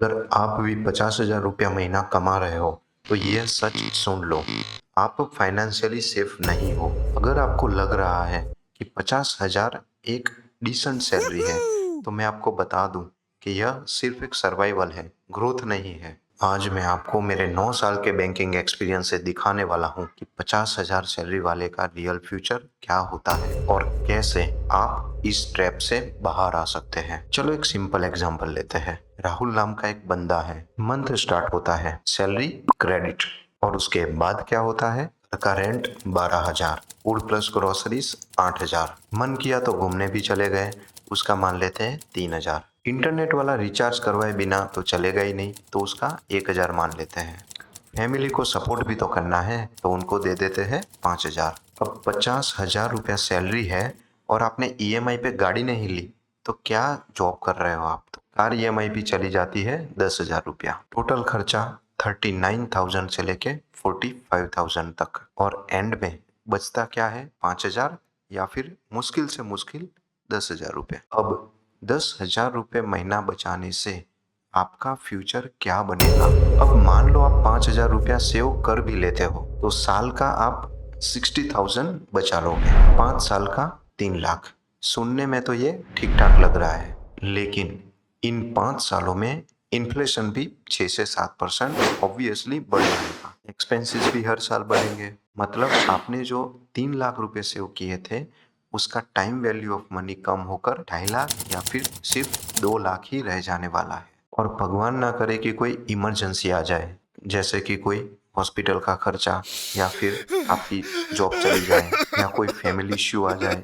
अगर आप भी 50,000 रुपया महीना कमा रहे हो तो ये सच सुन लो, आप फाइनेंशियली सेफ नहीं हो। अगर आपको लग रहा है कि 50,000 एक डिसेंट सैलरी है तो मैं आपको बता दूं कि यह सिर्फ एक सर्वाइवल है, ग्रोथ नहीं है। आज मैं आपको मेरे 9 साल के बैंकिंग एक्सपीरियंस से दिखाने वाला हूं कि 50,000 सैलरी वाले का रियल फ्यूचर क्या होता है और कैसे आप इस ट्रैप से बाहर आ सकते हैं। चलो एक सिंपल एग्जांपल लेते हैं। राहुल नाम का एक बंदा है, मंथ स्टार्ट होता है, सैलरी क्रेडिट, और उसके बाद क्या होता है, घर का रेंट 12,000, फूड प्लस ग्रोसरीज 8,000, मन किया तो घूमने भी चले गए, उसका मान लेते हैं 3,000, इंटरनेट वाला रिचार्ज करवाए बिना तो चलेगा ही नहीं तो उसका 1,000 मान लेते हैं, फैमिली को सपोर्ट भी तो करना है तो उनको दे देते हैं 5,000। अब 50,000 रुपया सैलरी है और आपने ईएमआई पे गाड़ी नहीं ली तो क्या जॉब कर रहे हो आप, तो कार ईएमआई भी चली जाती है 10,000 रुपया, टोटल खर्चा 39,000 से लेके 45,000 तक, और एंड में बचता क्या है, 5,000 या फिर मुश्किल से मुश्किल 10,000 रुपये। अब 10,000 रुपये महीना बचाने से आपका फ्यूचर क्या बनेगा। अब मान लो आप 5,000 रुपया सेव कर भी लेते हो तो साल का आप 60,000 बचा लोगे, 5 साल का 3 लाख। सुनने में तो ये ठीक ठाक लग रहा है, लेकिन इन 5 सालों में इन्फ्लेशन भी 6 से 7% ऑब्वियसली बढ़ जाएगा, एक्सपेंसेस भी हर साल बढ़ेंगे। मतलब आपने जो 3 लाख रुपए सेव किए थे उसका टाइम वैल्यू ऑफ मनी कम होकर 2.5 लाख या फिर सिर्फ 2 लाख ही रह जाने वाला है। और भगवान ना करे कि कोई इमरजेंसी आ जाए, जैसे कि कोई हॉस्पिटल का खर्चा, या फिर आपकी जॉब चली जाए, या कोई फैमिली इश्यू आ जाए,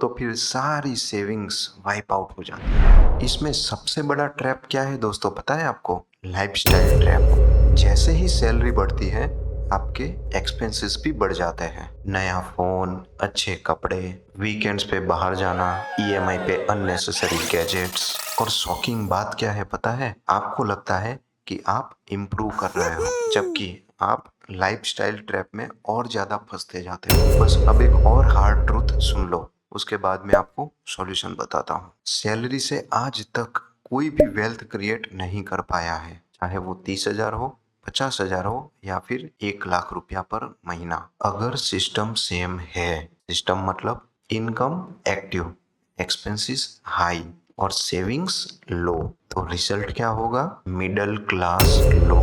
तो फिर सारी सेविंग्स वाइप आउट हो जाती है। इसमें सबसे बड़ा ट्रैप क्या है दोस्तों, पता है आपको, लाइफस्टाइल ट्रैप। जैसे ही सैलरी बढ़ती है आपके एक्सपेंसेस भी बढ़ जाते हैं, नया फोन, अच्छे कपड़े, वीकेंड्स पे बाहर जाना, ईएमआई पे अननेसेसरी गैजेट्स, और शॉकिंग बात क्या है पता है, आपको लगता है कि आप इम्प्रूव कर रहे हो जबकि आप लाइफस्टाइल ट्रैप में और ज्यादा फंसते जाते हो। बस अब एक और हार्ड ट्रूथ सुन लो, उसके बाद मैं आपको सॉल्यूशन बताता हूँ। सैलरी से आज तक कोई भी वेल्थ क्रिएट नहीं कर पाया है, चाहे वो 30,000 हो, 50,000 हो या फिर 1 लाख रुपया पर महीना, अगर सिस्टम सेम है। सिस्टम मतलब इनकम एक्टिव, एक्सपेंसेस हाई और सेविंग्स लो, तो रिजल्ट क्या होगा, मिडिल क्लास लो।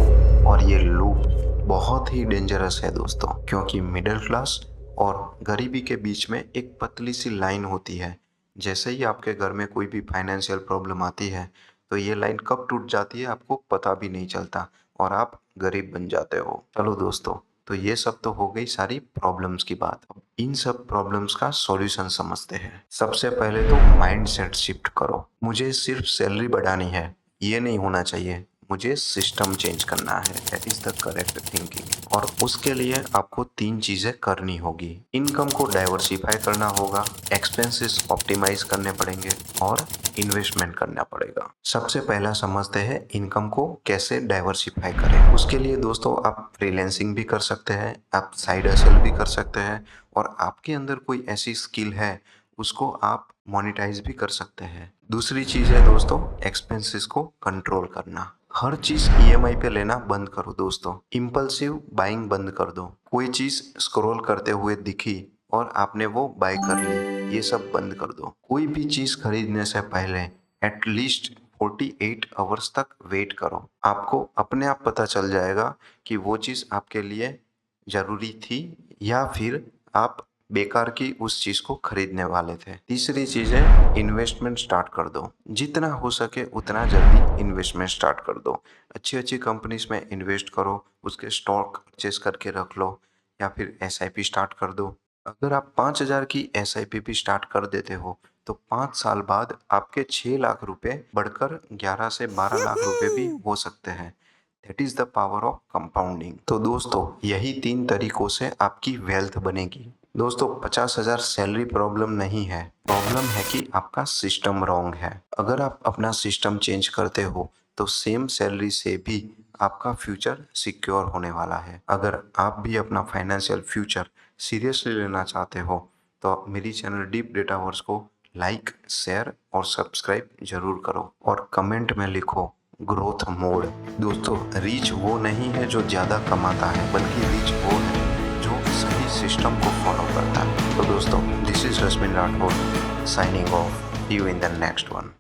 और ये लूप बहुत ही डेंजरस है दोस्तों, क्योंकि मिडिल क्लास और गरीबी के बीच में एक पतली सी लाइन होती है। जैसे ही आपके घर में कोई भी फाइनेंशियल प्रॉब्लम आती है तो ये लाइन कब टूट जाती है आपको पता भी नहीं चलता और आप गरीब बन जाते हो। चलो दोस्तों, तो ये सब तो हो गई सारी प्रॉब्लम्स की बात। अब इन सब प्रॉब्लम्स का सॉल्यूशन समझते हैं। सबसे पहले तो माइंडसेट शिफ्ट करो। मुझे सिर्फ सैलरी बढ़ानी है ये नहीं होना चाहिए, मुझे सिस्टम चेंज करना है, that is the correct thinking. और उसके लिए आपको 3 चीजें करनी होगी। इनकम को डाइवर्सिफाई करना होगा, एक्सपेंसेस ऑप्टिमाइज करने पड़ेंगे और इन्वेस्टमेंट करना पड़ेगा। सबसे पहला समझते हैं इनकम को कैसे डाइवर्सिफाई करें। उसके लिए दोस्तों आप फ्रीलैंसिंग भी कर सकते हैं, आप साइड हसल भी कर सकते हैं, और आपके अंदर कोई ऐसी स्किल है उसको आप मोनेटाइज भी कर सकते हैं। दूसरी चीज है दोस्तों एक्सपेंसेस को कंट्रोल करना। हर चीज ईएमआई पे लेना बंद करो दोस्तों, इम्पल्सिव बाइंग बंद कर दो। कोई चीज स्क्रॉल करते हुए दिखी और आपने वो बाय कर ली, ये सब बंद कर दो। कोई भी चीज खरीदने से पहले एटलीस्ट 48 आवर्स तक वेट करो, आपको अपने आप पता चल जाएगा कि वो चीज आपके लिए जरूरी थी या फिर आप बेकार की उस चीज को खरीदने वाले थे। तीसरी चीज है इन्वेस्टमेंट स्टार्ट कर दो, जितना हो सके उतना जल्दी इन्वेस्टमेंट स्टार्ट कर दो। अच्छी अच्छी कंपनीज में इन्वेस्ट करो, उसके स्टॉक परचेस करके रख लो, या फिर एसआईपी स्टार्ट कर दो। अगर आप 5,000 की एसआईपी भी स्टार्ट कर देते हो तो 5 साल बाद आपके 6 लाख रुपए बढ़कर 11 से 12 लाख रुपए भी हो सकते हैं। That is the power of compounding. तो दोस्तों यही 3 तरीकों से आपकी वेल्थ बनेगी। दोस्तों 50,000 सैलरी प्रॉब्लम नहीं है, प्रॉब्लम है कि आपका सिस्टम रॉन्ग है। अगर आप अपना सिस्टम चेंज करते हो तो सेम सैलरी से भी आपका फ्यूचर सिक्योर होने वाला है। अगर आप भी अपना फाइनेंशियल फ्यूचर सीरियसली लेना चाहते हो तो मेरी चैनल डीप डेटावर्स को लाइक, शेयर और सब्सक्राइब जरूर करो, और कमेंट में लिखो ग्रोथ मोड। दोस्तों, रिच वो नहीं है जो ज़्यादा कमाता है, बल्कि रिच वो है जो सही सिस्टम को फॉलो करता है। तो दोस्तों, this is Rashmin Rathore signing off, see you in the next one.